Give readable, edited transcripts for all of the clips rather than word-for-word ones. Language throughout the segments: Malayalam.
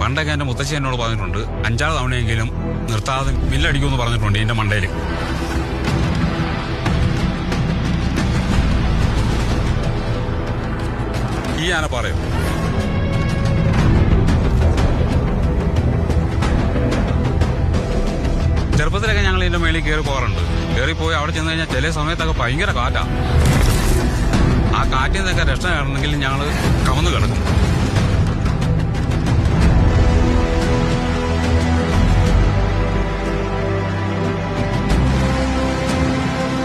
പണ്ടൊക്കെ എൻ്റെ മുത്തശ്ശി എന്നോട് പറഞ്ഞിട്ടുണ്ട് 5-6 തവണയെങ്കിലും നിർത്താതെ മില്ലടിക്കുമെന്ന് പറഞ്ഞിട്ടുണ്ട് ഇതിന്റെ മണ്ടയിൽ. ഈ ആന പറയും. ചെറുപ്പത്തിലൊക്കെ ഞങ്ങൾ ഇതിന്റെ മേളിൽ കയറി പോകാറുണ്ട്. കയറിപ്പോയി അവിടെ ചെന്ന് കഴിഞ്ഞാൽ ചില സമയത്തൊക്കെ ഭയങ്കര കാറ്റാ. ആ കാറ്റിൽ നിന്നൊക്കെ രക്ഷ കാണണമെങ്കിൽ ഞങ്ങൾ കമന്ന് കിടക്കും.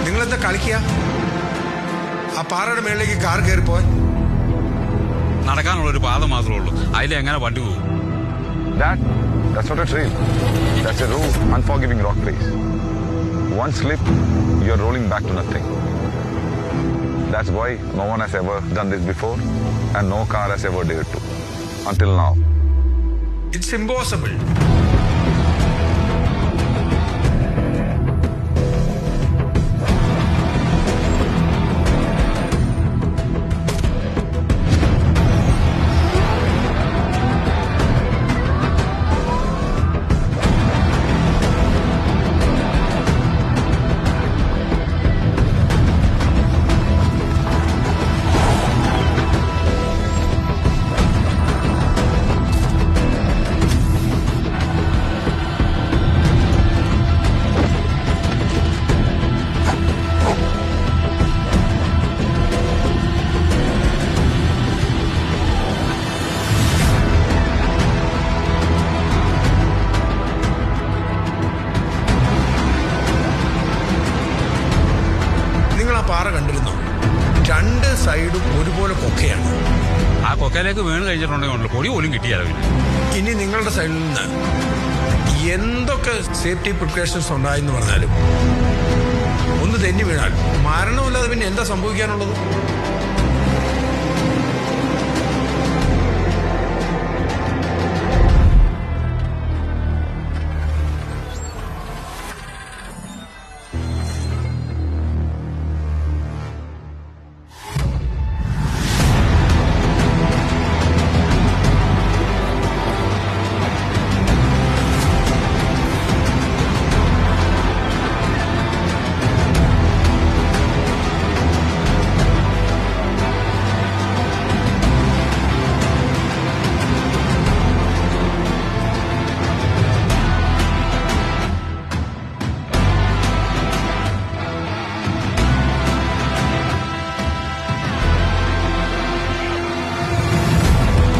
നിങ്ങളെന്താ കളിക്കുക? ആ പാറയുടെ മേളിലേക്ക് കാർ കയറിപ്പോയി നടക്കാനുള്ള ഒരു പാത മാത്രമേ ഉള്ളൂ. അതിൽ എങ്ങനെ വണ്ടി പോകും? That's not a trail. That's a raw, unforgiving rock place. One slip, you're rolling back to nothing. That's why no one has ever done this before and no car has ever dared to. Until now. It's impossible. പാറ കണ്ടിരുന്നു. 2 സൈഡും ഒരുപോലെ കൊക്കയാണ്. ആ കൊക്കയിലേക്ക് വീണ് കഴിഞ്ഞിട്ടുണ്ടെങ്കിൽ പൊടി പോലും കിട്ടിയാലോ. ഇനി നിങ്ങളുടെ സൈഡിൽ നിന്ന് എന്തൊക്കെ സേഫ്റ്റി പ്രിക്കോഷൻസ് ഉണ്ടായെന്ന് പറഞ്ഞാലും ഒന്ന് തെന്നി വീണാൽ മരണമില്ലാതെ പിന്നെ എന്താ സംഭവിക്കാനുള്ളത്?